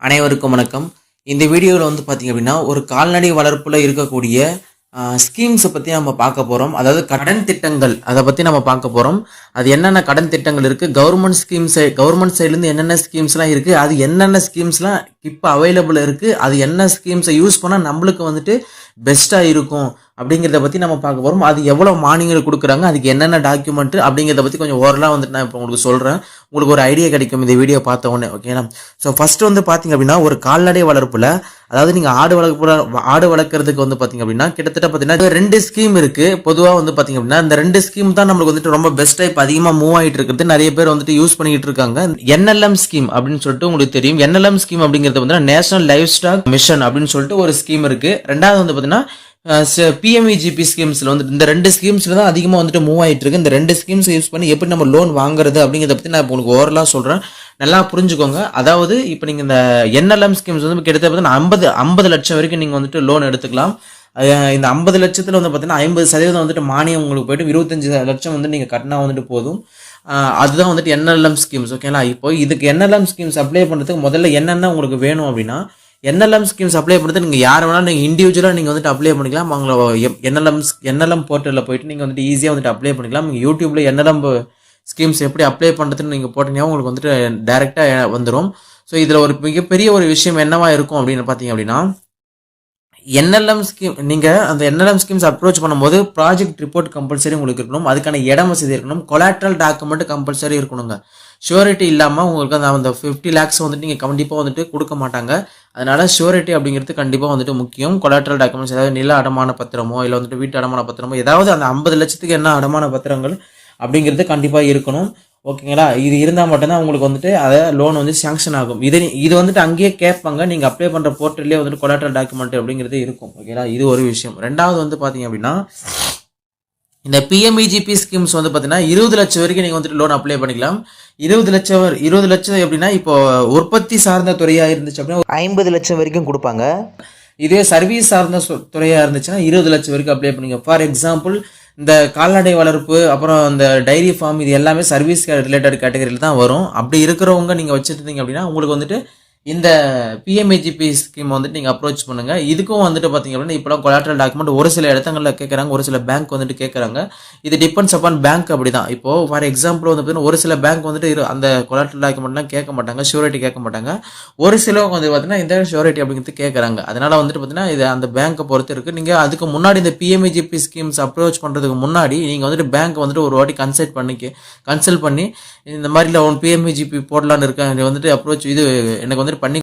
அனைவருக்கும் வணக்கம். இந்த வீடியோவில் வந்து பார்த்தீங்க அப்படின்னா ஒரு கால்நடை வளர்ப்பில் இருக்கக்கூடிய ஸ்கீம்ஸை பற்றி நம்ம பார்க்க போகிறோம். அதாவது கடன் திட்டங்கள் அதை பற்றி நம்ம பார்க்க போகிறோம். அது என்னென்ன கடன் திட்டங்கள் இருக்குது, கவர்மெண்ட் சைட்லேருந்து என்னென்ன ஸ்கீம்ஸ்லாம் இருக்குது, அது என்னென்ன ஸ்கீம்ஸ்லாம் இப்போ அவைலபிள் இருக்குது, அது என்ன ஸ்கீம்ஸை யூஸ் பண்ணால் நம்மளுக்கு வந்துட்டு பெஸ்ட்டாக இருக்கும் அப்படிங்கிறத பற்றி நம்ம பார்க்க போகிறோம். அது எவ்வளோ மானியங்கள் கொடுக்குறாங்க, அதுக்கு என்னென்ன டாக்குமெண்ட் அப்படிங்கிறத பற்றி கொஞ்சம் ஓரலாக வந்துட்டு நான் இப்போ உங்களுக்கு சொல்கிறேன். உங்களுக்கு ஒரு ஐடியா கிடைக்கும் இந்த வீடியோ பார்த்த உடனே. ஓகேங்களா? ஸோ ஃபர்ஸ்ட் வந்து பார்த்தீங்க அப்படின்னா ஒரு கால்நடை வளர்ப்பில், அதாவது நீங்கள் ஆடு வளர்க்குறதுக்கு வந்து பார்த்தீங்க அப்படின்னா கிட்டத்தட்ட பார்த்தீங்கன்னா 2 ஸ்கீம் இருக்குது. பொதுவாக வந்து பார்த்தீங்க அப்படின்னா இந்த 2 ஸ்கீம் தான் நம்மளுக்கு வந்துட்டு ரொம்ப பெஸ்ட்டாக இப்போ அதிகமாக மூவ் ஆகிட்டு இருக்கிறது. நிறைய பேர் வந்துட்டு யூஸ் பண்ணிக்கிட்டு இருக்காங்க. NLM ஸ்கீம் அப்படின்னு சொல்லிட்டு உங்களுக்கு தெரியும். NLM ஸ்கீம் அப்படிங்கிறது வந்து நேஷனல் லைவ் ஸ்டாக் மிஷன் அப்படின்னு சொல்லிட்டு ஒரு ஸ்கீம் இருக்குது. ரெண்டாவது வந்து பார்த்தீங்கன்னா PMEGP ஸ்கீம்ஸ்ல வந்து இந்த 2 ஸ்கீம்ஸ்ல தான் அதிகமாக வந்துட்டு மூவ் ஆகிட்டு இருக்கு. இந்த 2 ஸ்கீம்ஸ் யூஸ் பண்ணி எப்படி நம்ம லோன் வாங்குறது அப்படிங்கிறத பற்றி நான் உங்களுக்கு ஓரலாக சொல்கிறேன். நல்லா புரிஞ்சுக்கோங்க. அதாவது இப்போ நீங்கள் இந்த NLM ஸ்கீம்ஸ் வந்து கிட்டத்தட்ட 50 லட்சம் வரைக்கும் நீங்கள் வந்துட்டு லோன் எடுத்துக்கலாம். இந்த 50 லட்சத்தில் வந்து பார்த்தீங்கன்னா 50% வந்துட்டு மானியம் உங்களுக்கு போயிட்டு 25 லட்சம் வந்து நீங்கள் கட்டினா வந்துட்டு போதும். அதுதான் வந்துட்டு NLM ஸ்கீம்ஸ். ஓகேங்களா? இப்போ இதுக்கு NLM ஸ்கீம்ஸ் அப்ளை பண்ணுறதுக்கு முதல்ல என்னென்ன உங்களுக்கு வேணும் அப்படின்னா, NLM ஸ்கீம்ஸ் அப்ளை பண்ணுறது நீங்கள் யார் வேணாலும் நீங்கள் இண்டிவிஜுவலாக நீங்கள் வந்துட்டு அப்ளை பண்ணிக்கலாம். அவங்கள NLM போர்ட்டலில் போயிட்டு நீங்கள் வந்துட்டு ஈஸியாக வந்துட்டு அப்ளை பண்ணிக்கலாம். நீங்கள் யூடியூப்பில் NLM ஸ்கீம்ஸ் எப்படி அப்ளை பண்ணுறதுன்னு நீங்கள் போட்டீங்கன்னா உங்களுக்கு வந்துட்டு டைரெக்டாக வந்துடும். ஸோ இதில் ஒரு மிகப்பெரிய ஒரு விஷயம் என்னவா இருக்கும் அப்படின்னு பார்த்தீங்க அப்படின்னா, NLM ஸ்கீம் நீங்கள் அந்த NLM ஸ்கீம்ஸ் அப்ரோச் பண்ணும்போது ப்ராஜெக்ட் ரிப்போர்ட் கம்பல்சரி உங்களுக்கு இருக்கணும். அதுக்கான இடம் வசதி இருக்கணும். கொலாட்ரல் டாக்குமெண்ட் கம்பல்சரி இருக்கணுங்க. ஷூரிட்டி இல்லாமல் உங்களுக்கு அந்த 50 lakhs வந்துட்டு நீங்கள் கண்டிப்பாக வந்துட்டு கொடுக்க மாட்டாங்க. அதனால ஷூரிட்டி அப்படிங்கிறது கண்டிப்பாக வந்துட்டு முக்கியம். கொலாட்ரல் டாக்குமெண்ட்ஸ், ஏதாவது நில அடமான பத்திரமோ இல்லை வந்துட்டு வீட்டு அடமான பத்திரமோ, ஏதாவது அந்த 50 லட்சத்துக்கு என்ன அடமான பத்திரங்கள் அப்படிங்கிறது கண்டிப்பாக இருக்கணும். ஓகேங்களா? இது இருந்தால் மட்டும்தான் உங்களுக்கு வந்துட்டு அதை லோன் வந்து சாங்ஷன் ஆகும். இது வந்துட்டு அங்கேயே கேட்பாங்க. நீங்கள் அப்ளை பண்ணுற போர்ட்டல்லே வந்துட்டு கொலாட்ரல் டாக்குமெண்ட் அப்படிங்கிறது இருக்கும். ஓகேங்களா? இது ஒரு விஷயம். ரெண்டாவது வந்து பார்த்தீங்க அப்படின்னா, இந்த PMEGP ஸ்கீம்ஸ் வந்து பார்த்தீங்கன்னா 20 லட்சம் வரைக்கும் நீங்கள் வந்துட்டு லோன் அப்ளை பண்ணிக்கலாம். 20 லட்சம் எப்படின்னா, இப்போ உற்பத்தி சார்ந்த துறையாக இருந்துச்சு அப்படின்னா 50 லட்சம் வரைக்கும் கொடுப்பாங்க. இதே சர்வீஸ் சார்ந்த துறையாக இருந்துச்சுன்னா 20 லட்சம் வரைக்கும் அப்ளை பண்ணிங்க. ஃபார் எக்ஸாம்பிள், இந்த கால்நடை வளர்ப்பு, அப்புறம் இந்த டைரி ஃபார்ம், இது எல்லாமே சர்வீஸ் ரிலேட்டட் கேட்டகரியில் தான் வரும். அப்படி இருக்கிறவங்க நீங்கள் வச்சுருந்தீங்க அப்படின்னா உங்களுக்கு வந்துட்டு இந்த PMEGP ஸ்கீம் வந்துட்டு நீங்கள் அப்ரோச் பண்ணுங்க. இதுக்கும் வந்துட்டு பார்த்தீங்க அப்படின்னா இப்போலாம் கொலாட்ரல் டாக்குமெண்ட் ஒரு சில இடங்களில் கேட்குறாங்க, ஒரு சில பேங்க் வந்துட்டு கேட்குறாங்க. இது டிபெண்ட்ஸ் அப்பான் பேங்க். அப்படி தான். இப்போ ஃபார் எக்ஸாம்பிள் வந்து பார்த்தீங்கன்னா ஒரு சில பேங்க் வந்துட்டு அந்த கொலாட்ரல் டாக்குமெண்ட்லாம் கேட்க மாட்டாங்க, ஷூரிட்டி கேட்க மாட்டாங்க. ஒரு சிலவங்க வந்து பார்த்தீங்கன்னா இந்த ஷூரிட்டி அப்படிங்கிறது கேட்குறாங்க. அதனால வந்துட்டு பார்த்தீங்கன்னா இது அந்த பேங்க்கை பொறுத்து இருக்குது. நீங்கள் அதுக்கு முன்னாடி இந்த PMEGP ஸ்கீம்ஸ் அப்ரோச் பண்ணுறதுக்கு முன்னாடி நீங்கள் வந்துட்டு பேங்க் வந்துட்டு ஒரு வாட்டி கன்சல்ட் பண்ணி இந்த மாதிரி PMEGP போடலான்னு இருக்கேன், இது வந்துட்டு அப்ரோச் இது எனக்கு வந்துட்டு பண்ணி